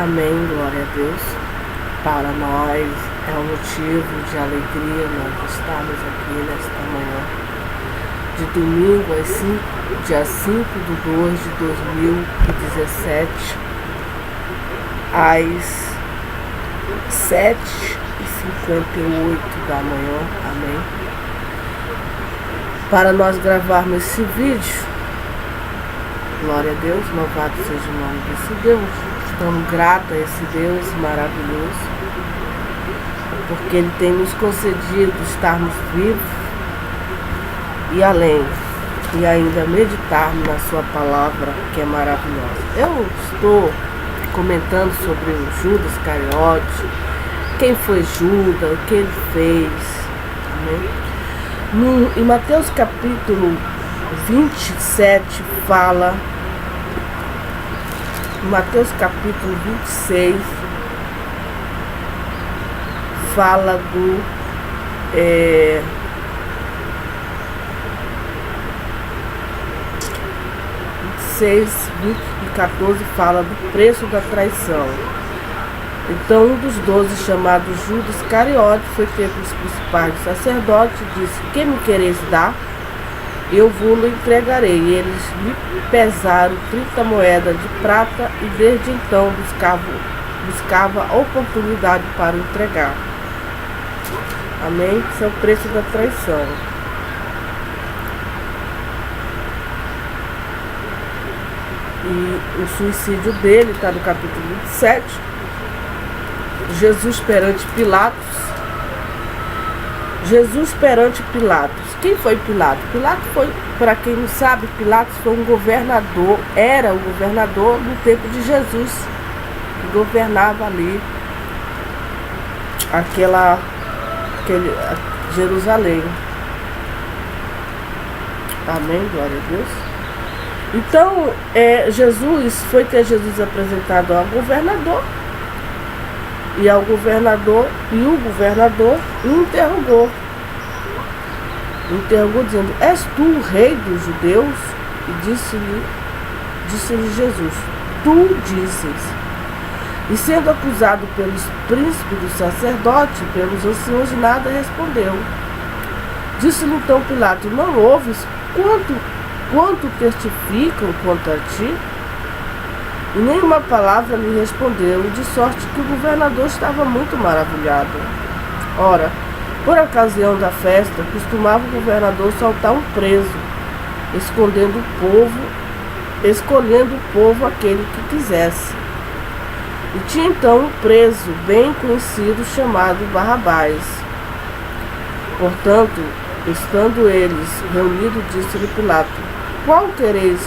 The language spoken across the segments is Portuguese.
Amém, glória a Deus. Para nós é um motivo de alegria nós estarmos aqui nesta manhã de domingo, dia 5/2/2017, às 7h58 da manhã. Amém. Para nós gravarmos esse vídeo, glória a Deus, louvado seja o nome desse Deus. Estamos gratos a esse Deus maravilhoso, porque Ele tem nos concedido estarmos vivos e além, e ainda meditarmos na Sua palavra, que é maravilhosa. Eu estou comentando sobre o Judas Iscariote, quem foi Judas, o que ele fez. Amém? Em Mateus capítulo 27 fala, em Mateus capítulo 26 fala do 26, 20 e 14 fala do preço da traição. Então um dos 12, chamado Judas Iscariote, foi ter com os principais sacerdotes e disse: "Que me quereis dar? Eu vos entregarei." E eles lhe pesaram 30 moedas de prata e desde então buscava oportunidade para entregar. Amém? Esse é o preço da traição. E o suicídio dele está no capítulo 27. Jesus perante Pilatos. Jesus perante Pilatos. Quem foi Pilatos? Pilatos foi, para quem não sabe, Pilatos foi um governador, era o governador no tempo de Jesus, que governava ali Jerusalém. Amém, glória a Deus. Então, Jesus foi ter Jesus apresentado ao governador, e o governador interrogou dizendo: "És tu o rei dos judeus?" E disse-lhe Jesus: "Tu dizes." E sendo acusado pelos príncipes do sacerdote, pelos anciãos, nada respondeu. Disse-lhe então Pilatos: "Não ouves quanto testificam contra ti?" E nenhuma palavra lhe respondeu, de sorte que o governador estava muito maravilhado. Ora, por ocasião da festa, costumava o governador soltar um preso, escolhendo o povo aquele que quisesse. E tinha então um preso bem conhecido chamado Barrabás. Portanto, estando eles reunidos, disse-lhe Pilato: "Qual quereis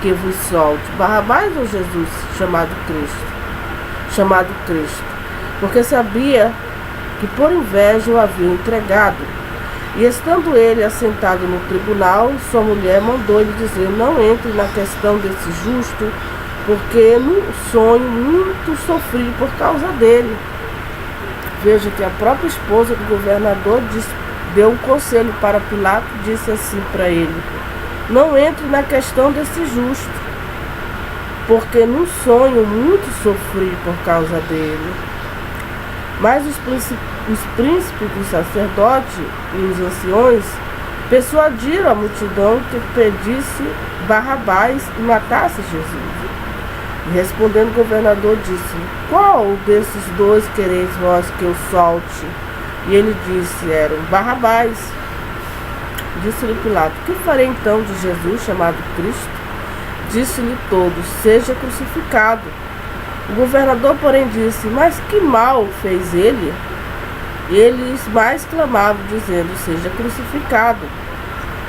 que vos solte, Barrabás ou Jesus, chamado Cristo?" Porque sabia que por inveja o haviam entregado. E estando ele assentado no tribunal, sua mulher mandou-lhe dizer: "Não entre na questão desse justo, porque no sonho muito sofri por causa dele." Veja que a própria esposa do governador deu um conselho para Pilato, disse assim para ele: "Não entre na questão desse justo, porque no sonho muito sofri por causa dele." Mas os príncipes dos sacerdotes e os anciões persuadiram a multidão que pedisse Barrabás e matasse Jesus. E respondendo o governador disse: "Qual desses dois quereis vós que eu solte?" E ele disse: "Era Barrabás." Disse-lhe Pilato: "Que farei então de Jesus, chamado Cristo?" Disse-lhe todos: "Seja crucificado." O governador, porém, disse: "Mas que mal fez ele?" E eles mais clamavam, dizendo: "Seja crucificado."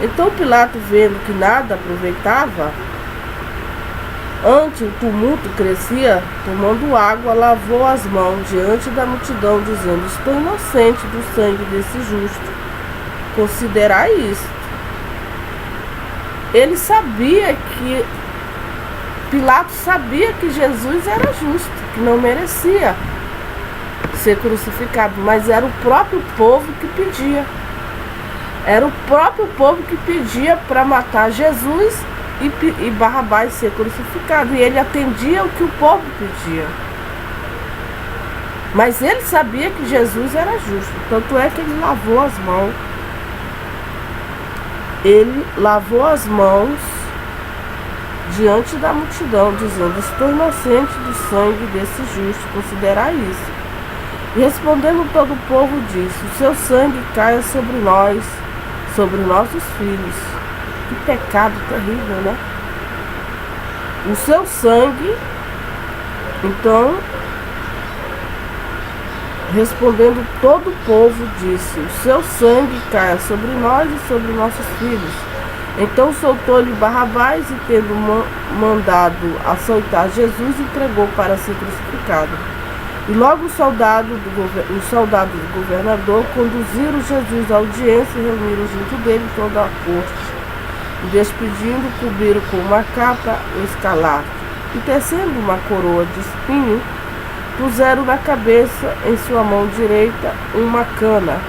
Então Pilato, vendo que nada aproveitava, antes o tumulto crescia, tomando água, lavou as mãos diante da multidão, dizendo: "Estou inocente do sangue desse justo. Considerai isso." Ele sabia que Pilatos sabia que Jesus era justo, que não merecia ser crucificado, mas era o próprio povo que pedia. Era o próprio povo que pedia para matar Jesus e Barrabás ser crucificado. E ele atendia o que o povo pedia. Mas ele sabia que Jesus era justo, tanto é que ele lavou as mãos. Ele lavou as mãos diante da multidão, dizendo: estou inocente do sangue desse justo, considerai isso. E respondendo todo o povo disse: o seu sangue caia sobre nós, sobre nossos filhos. Que pecado terrível, né? O seu sangue, então, respondendo todo o povo disse: o seu sangue caia sobre nós e sobre nossos filhos. Então soltou-lhe Barrabás e, tendo mandado açoitar Jesus, entregou para ser crucificado. E logo os soldados do governador conduziram Jesus à audiência e reuniram junto dele toda a corte. E despedindo, cobriram com uma capa o escarlate. E tecendo uma coroa de espinho, puseram na cabeça, em sua mão direita, uma cana.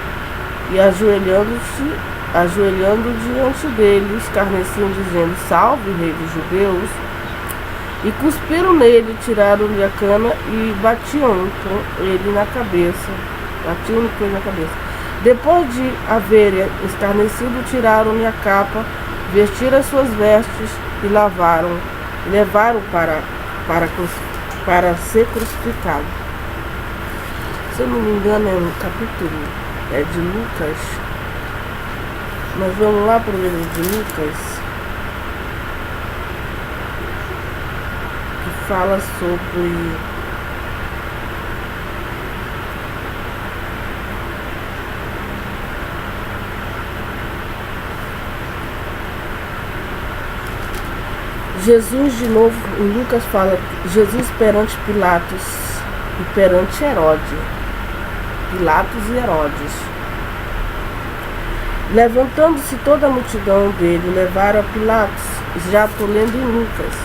E ajoelhando diante dele, escarneciam, dizendo: salve, rei dos judeus. E cuspiram nele, tiraram-lhe a cana e batiam com ele na cabeça. Depois de haverem escarnecido, tiraram-lhe a capa, vestiram as suas vestes e levaram para ser crucificado. Se eu não me engano, é no capítulo de Lucas. Mas vamos lá para o livro de Lucas, que fala sobre Jesus. De novo, em Lucas fala Jesus perante Pilatos e perante Herodes. Pilatos e Herodes. Levantando-se toda a multidão dele, levaram a Pilatos, já estou lendo em Lucas,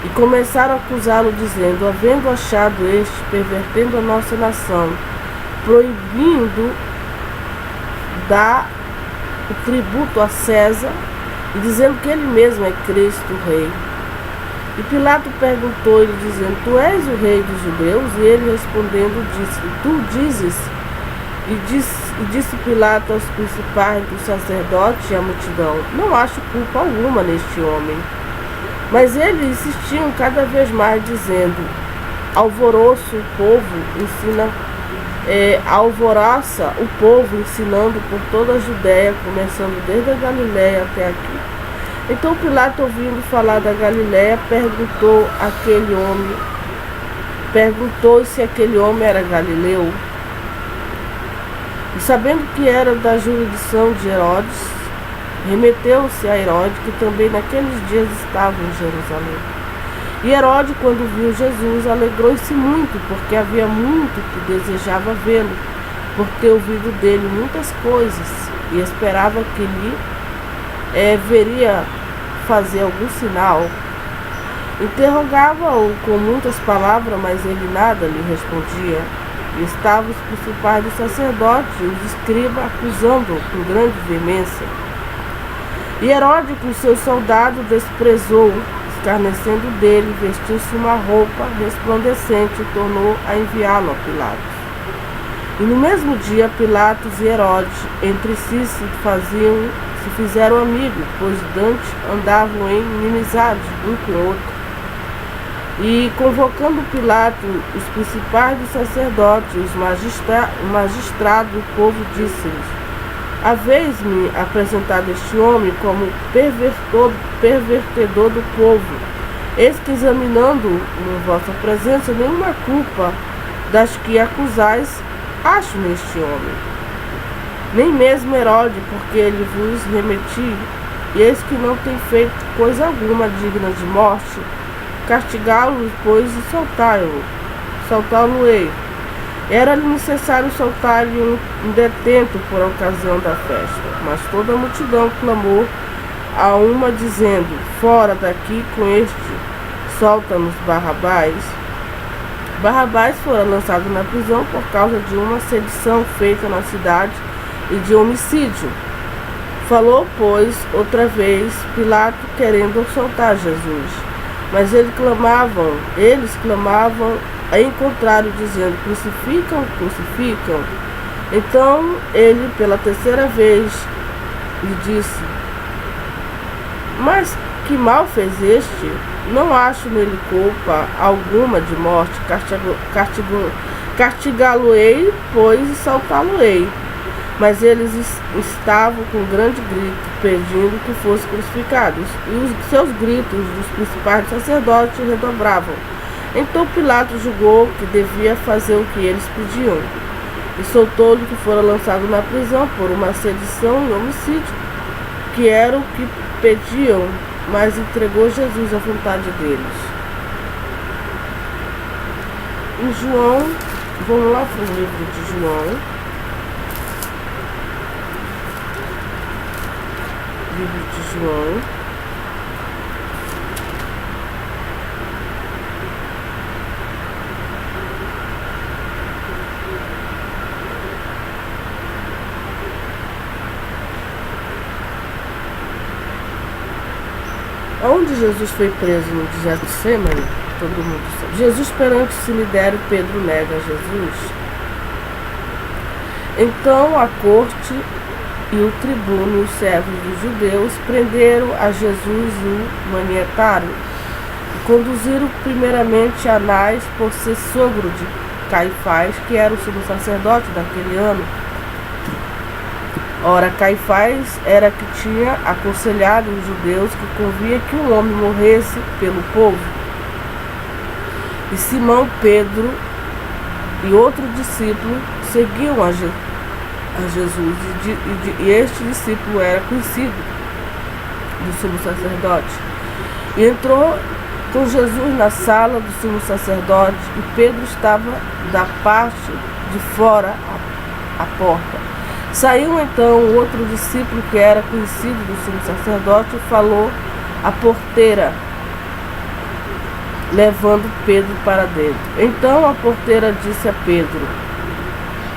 e começaram a acusá-lo, dizendo: havendo achado este, pervertendo a nossa nação, proibindo dar o tributo a César, e dizendo que ele mesmo é Cristo, o rei. E Pilato perguntou-lhe, dizendo: tu és o rei dos judeus? E ele respondendo disse: tu dizes. E disse Pilato aos principais dos sacerdotes e à multidão: não acho culpa alguma neste homem. Mas eles insistiam cada vez mais, dizendo: alvoroça o povo, ensinando por toda a Judéia, começando desde a Galiléia até aqui. Então Pilato, ouvindo falar da Galiléia, perguntou se aquele homem era galileu. E sabendo que era da jurisdição de Herodes, remeteu-se a Herodes, que também naqueles dias estava em Jerusalém. E Herodes, quando viu Jesus, alegrou-se muito, porque havia muito que desejava vê-lo, por ter ouvido dele muitas coisas, e esperava que lhe veria fazer algum sinal. Interrogava-o com muitas palavras, mas ele nada lhe respondia. E estavam os principais dos sacerdotes e os escribas acusando-o com grande veemência. E Herodes, com seus soldados, desprezou, escarnecendo dele, vestiu-se uma roupa resplandecente e tornou a enviá-lo a Pilatos. E no mesmo dia, Pilatos e Herodes entre si se fizeram amigos, pois dantes andavam em inimizade um com o outro. E convocando Pilato os principais dos sacerdotes, os magistrados, o povo disse-lhes: haveis-me apresentado este homem como pervertedor do povo. Eis que, examinando em vossa presença, nenhuma culpa das que acusais acho neste homem. Nem mesmo Herodes, porque ele vos remeti, e eis que não tem feito coisa alguma digna de morte. Castigá-lo, pois, e soltá-lo-ei. Era-lhe necessário soltar-lhe um detento por ocasião da festa. Mas toda a multidão clamou a uma, dizendo: fora daqui com este, solta-nos Barrabás. Barrabás fora lançado na prisão por causa de uma sedição feita na cidade e de homicídio. Falou, pois, outra vez Pilato, querendo soltar Jesus. Mas eles clamavam em contrário, dizendo: crucificam, crucificam. Então ele, pela terceira vez, lhe disse: mas que mal fez este? Não acho nele culpa alguma de morte. Castigá-lo-ei, pois, e saltá-lo-ei. Mas eles estavam com grande grito, pedindo que fosse crucificado. E os seus gritos dos principais sacerdotes redobravam. Então Pilatos julgou que devia fazer o que eles pediam, e soltou-lhe que fora lançado na prisão por uma sedição e homicídio, que era o que pediam, mas entregou Jesus à vontade deles. Em João, vamos lá para o livro de João. Livro de João. Onde Jesus foi preso no Getsemane, todo mundo sabe. Jesus perante o cemitério, Pedro nega Jesus. Então a corte e o tribuno e os servos dos judeus prenderam a Jesus e o manietaram. E conduziram primeiramente Anás, por ser sogro de Caifás, que era o sumo sacerdote daquele ano. Ora, Caifás era que tinha aconselhado os judeus que convinha que um homem morresse pelo povo. E Simão, Pedro e outro discípulo seguiam a Jesus. E este discípulo era conhecido do sumo sacerdote. E entrou com Jesus na sala do sumo sacerdote, e Pedro estava da parte de fora à porta. Saiu então o outro discípulo que era conhecido do sumo sacerdote e falou à porteira, levando Pedro para dentro. Então a porteira disse a Pedro: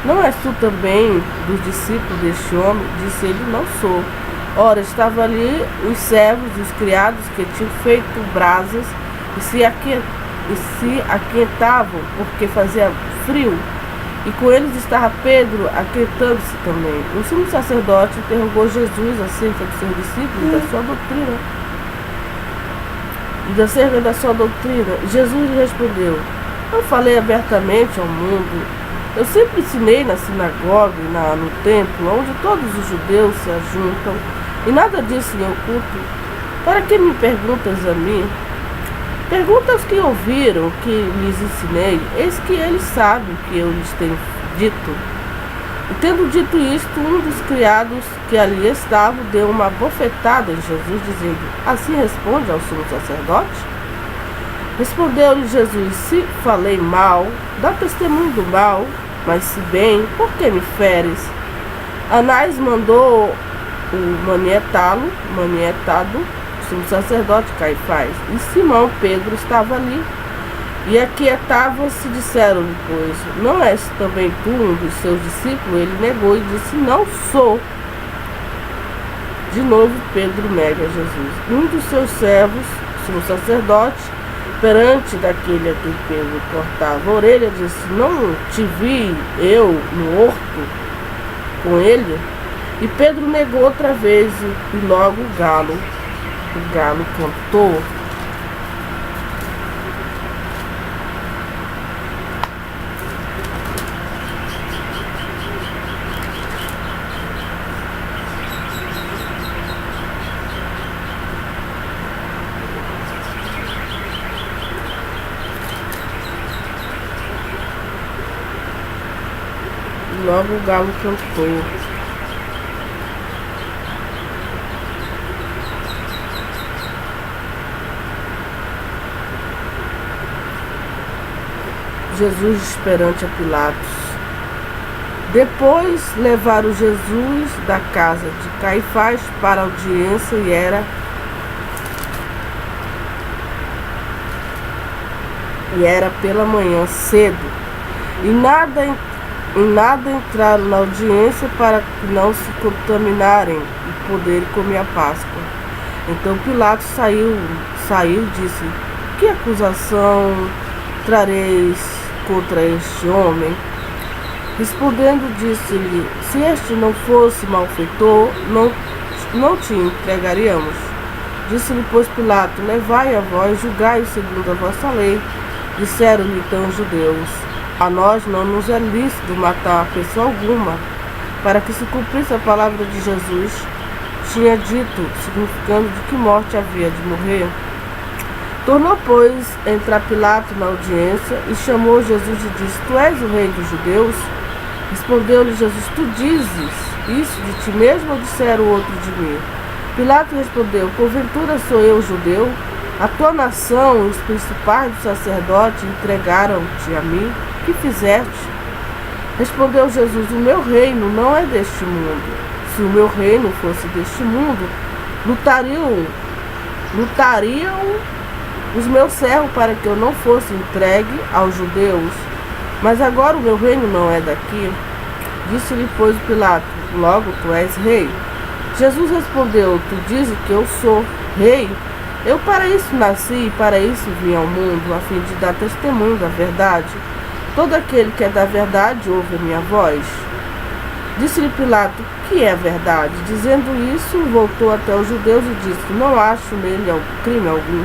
não és tu também dos discípulos deste homem? Disse ele: não sou. Ora, estavam ali os servos e os criados que tinham feito brasas e se aquentavam, porque fazia frio. E com eles estava Pedro, aquentando-se também. O sumo sacerdote interrogou Jesus acerca dos seus discípulos e da sua doutrina. Acerca da sua doutrina. Jesus lhe respondeu: eu falei abertamente ao mundo. Eu sempre ensinei na sinagoga e no templo, onde todos os judeus se ajuntam, e nada disse em oculto. Para que me perguntas a mim? Pergunta aos que ouviram que lhes ensinei, eis que eles sabem o que eu lhes tenho dito. E tendo dito isto, um dos criados que ali estavam deu uma bofetada em Jesus, dizendo: assim responde ao sumo sacerdote? Respondeu-lhe Jesus: se falei mal, dá testemunho do mal, mas se bem, por que me feres? Anás mandou o manietado, sumo sacerdote Caifás, e Simão Pedro estava ali. E aquietavam-se, disseram-lhe, pois, não és também tu um dos seus discípulos? Ele negou e disse: não sou. De novo Pedro nega Jesus. Um dos seus servos, sumo sacerdote, perante daquele a quem Pedro cortava a orelha, disse: não te vi eu no horto com ele? E Pedro negou outra vez, e logo o galo cantou. Logo o galo cantou. Jesus perante a Pilatos. Depois levaram Jesus da casa de Caifás para a audiência, e era pela manhã cedo, e nada entraram na audiência para que não se contaminarem e poderem comer a Páscoa. Então Pilatos saiu e disse: que acusação trareis contra este homem? Respondendo, disse-lhe: se este não fosse malfeitor, não te entregaríamos. Disse-lhe, pois, Pilato: levai a vós, julgai segundo a vossa lei. Disseram-lhe então os judeus: a nós não nos é lícito matar pessoa alguma. Para que se cumprisse a palavra de Jesus, tinha dito, significando de que morte havia de morrer. Tornou, pois, a entrar Pilato na audiência e chamou Jesus e disse: tu és o rei dos judeus? Respondeu-lhe Jesus: tu dizes isso de ti mesmo ou disseram o outro de mim? Pilato respondeu: porventura sou eu judeu? A tua nação e os principais dos sacerdotes entregaram-te a mim? Que fizeste? Respondeu Jesus: o meu reino não é deste mundo. Se o meu reino fosse deste mundo, lutariam os meus servos para que eu não fosse entregue aos judeus. Mas agora o meu reino não é daqui. Disse-lhe, pois, Pilato: logo tu és rei. Jesus respondeu: tu dizes que eu sou rei? Eu para isso nasci e para isso vim ao mundo, a fim de dar testemunho da verdade. Todo aquele que é da verdade ouve a minha voz. Disse-lhe Pilato: que é verdade? Dizendo isso, voltou até os judeus e disse: não acho nele crime algum.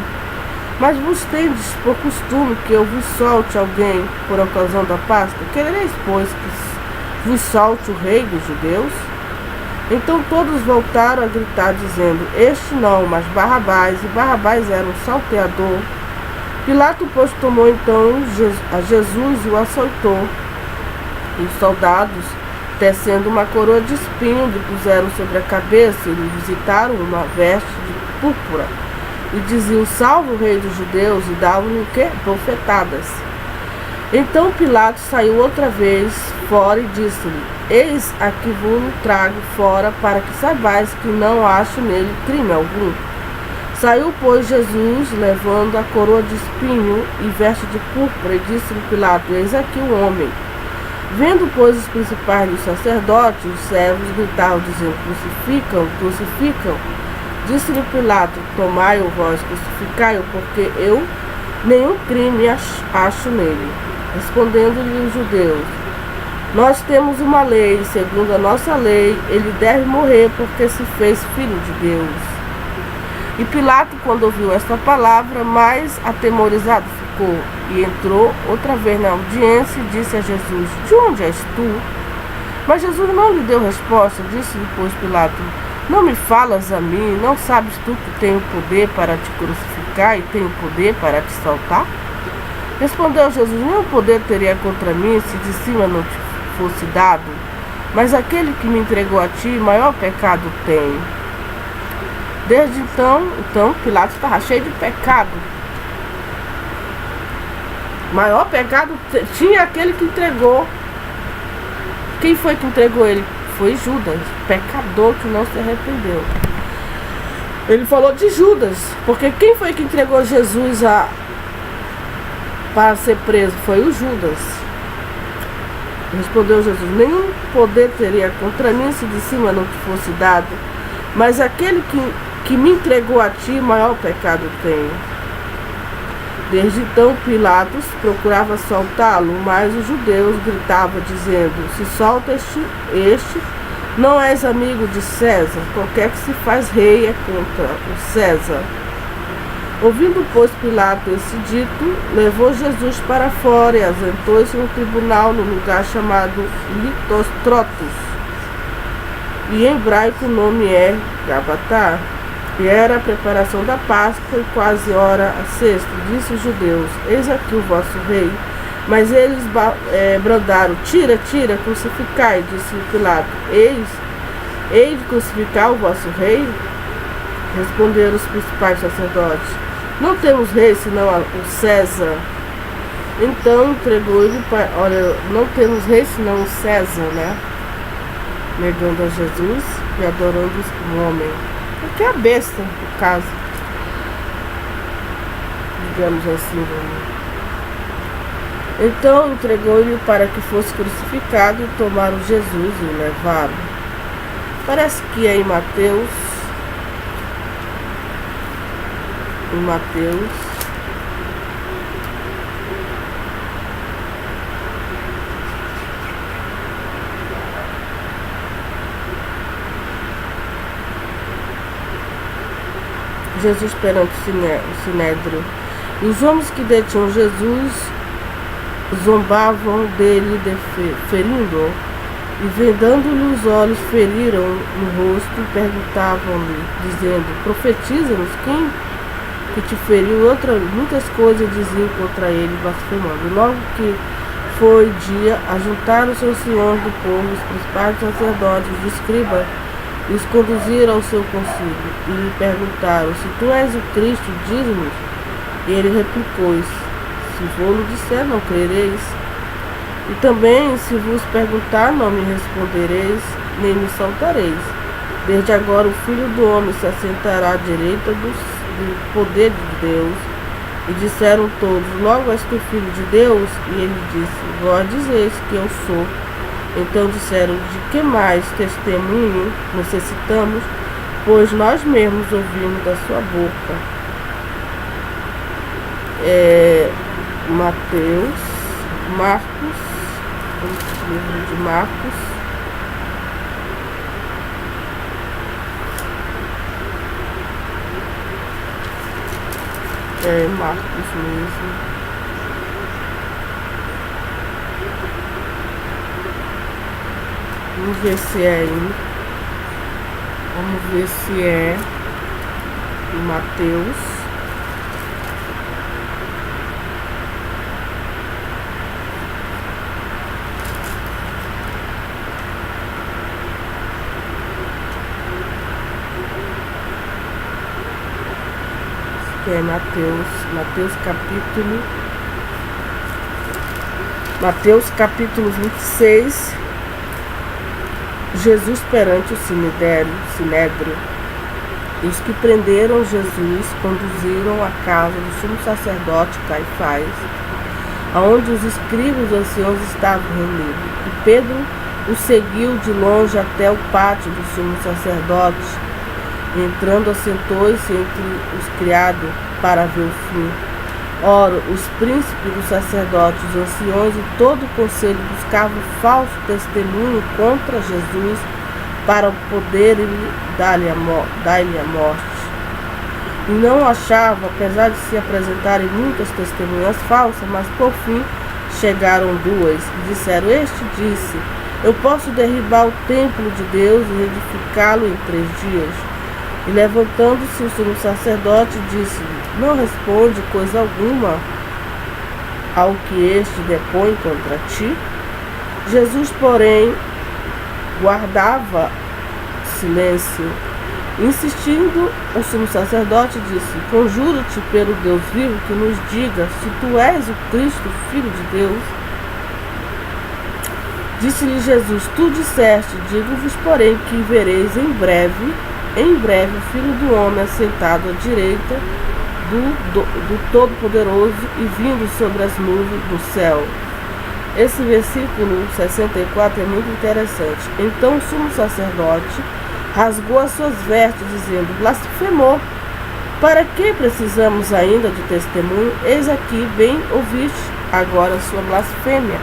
Mas vos tendes por costume que eu vos solte alguém por ocasião da Páscoa? Quereis, pois, que vos solte o rei dos judeus? Então todos voltaram a gritar, dizendo: este não, mas Barrabás. E Barrabás era um salteador. Pilato, pois, tomou então a Jesus e o açoitou. E os soldados, tecendo uma coroa de espinho, lhe puseram sobre a cabeça e lhe visitaram uma veste de púrpura. E diziam: salve o rei dos judeus, e davam-lhe bofetadas. Então Pilato saiu outra vez fora e disse-lhe: eis aqui vos trago fora, para que saibais que não acho nele crime algum. Saiu, pois, Jesus, levando a coroa de espinho e veste de púrpura, e disse-lhe Pilato: eis aqui o homem. Vendo, pois, os principais dos sacerdotes, os servos gritavam, dizendo: crucificam, crucificam. Disse-lhe Pilato: tomai-o vós, crucificai-o, porque eu nenhum crime acho nele. Respondendo-lhe os judeus: nós temos uma lei, segundo a nossa lei, ele deve morrer, porque se fez filho de Deus. E Pilato, quando ouviu esta palavra, mais atemorizado ficou, e entrou outra vez na audiência e disse a Jesus: de onde és tu? Mas Jesus não lhe deu resposta. Disse-lhe, pois, Pilato: não me falas a mim? Não sabes tu que tenho poder para te crucificar e tenho poder para te saltar? Respondeu Jesus: nenhum poder teria contra mim se de cima não te fosse dado. Mas aquele que me entregou a ti, maior pecado tem. Desde então Pilato estava cheio de pecado. Maior pecado tinha aquele que entregou. Quem foi que entregou ele? Foi Judas, pecador que não se arrependeu. Ele falou de Judas, porque quem foi que entregou Jesus para ser preso? Foi o Judas. Respondeu Jesus: nenhum poder teria contra mim se de cima não te fosse dado. Mas aquele que me entregou a ti, maior pecado tem. Desde então Pilatos procurava soltá-lo, mas os judeus gritavam, dizendo: se solta este, não és amigo de César. Qualquer que se faz rei é contra o César. Ouvindo, pois, Pilato esse dito, levou Jesus para fora e assentou-se no tribunal, no lugar chamado Litostrotos. E em hebraico o nome é Gabatá. E era a preparação da Páscoa e quase hora a sexta. Disse os judeus: eis aqui o vosso rei. Mas eles brandaram: tira, tira, crucificai. Disse Pilato: hei de crucificar o vosso rei? Responderam os principais sacerdotes: não temos rei senão o César. Então entregou-lhe para... Olha, não temos rei senão o César, né? Negando a Jesus e adorando o homem. Porque é a besta, no caso. Digamos assim, né? Então entregou-lhe para que fosse crucificado e tomaram Jesus e o levaram. Parece que é em Mateus Jesus perante o Sinédrio. E os homens que detinham Jesus zombavam dele, ferindo-o, e vendando-lhe os olhos, feriram no rosto e perguntavam-lhe, dizendo: profetiza-nos, quem que te feriu? Muitas coisas diziam contra ele, blasfemando. E logo que foi dia, ajuntaram-se os senhores do povo, os principais sacerdotes, os escribas, e os conduziram ao seu concílio, e lhe perguntaram: se tu és o Cristo, diz-nos. E ele replicou: se vou-lo disser, não crereis. E também, se vos perguntar, não me respondereis, nem me soltareis. Desde agora o Filho do Homem se assentará à direita do poder de Deus. E disseram todos: logo és tu filho de Deus? E ele disse: vós dizeis que eu sou. Então disseram: de que mais testemunho necessitamos? Pois nós mesmos ouvimos da sua boca. Mateus, Marcos, o livro de Marcos. Marcos mesmo. Vamos ver se é aí. Vamos ver se é em Mateus. Que é Mateus capítulo 26. Jesus perante o Sinédrio. E os que prenderam Jesus conduziram à casa do sumo sacerdote Caifás, aonde os escribas e os anciãos estavam reunidos. E Pedro o seguiu de longe até o pátio do sumo sacerdote. Entrando, assentou-se entre os criados para ver o fim. Ora, os príncipes dos sacerdotes, os anciões e todo o conselho buscavam falso testemunho contra Jesus para poderem dar-lhe a morte. E não achavam, apesar de se apresentarem muitas testemunhas falsas, mas por fim chegaram duas e disseram: este disse: eu posso derribar o templo de Deus e edificá-lo em 3 dias. E levantando-se o sumo sacerdote, disse-lhe: não responde coisa alguma ao que este depõe contra ti? Jesus, porém, guardava silêncio. Insistindo, o sumo sacerdote disse: conjuro-te pelo Deus vivo que nos diga se tu és o Cristo, Filho de Deus. Disse-lhe Jesus: tu disseste, digo-vos, porém, que vereis em breve o Filho do Homem assentado à direita do Todo-Poderoso e vindo sobre as nuvens do céu. Esse versículo 64 é muito interessante. Então o sumo sacerdote rasgou as suas vestes, dizendo: blasfemou. Para que precisamos ainda de testemunho? Eis aqui, bem ouviste, agora a sua blasfêmia.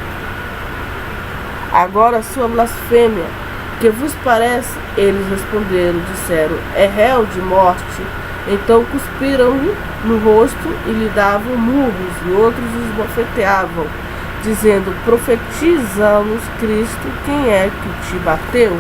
Que vos parece? Eles responderam, disseram: é réu de morte. Então cuspiram-lhe no rosto e lhe davam murros, e outros os bofeteavam, dizendo: profetiza-nos Cristo, quem é que te bateu?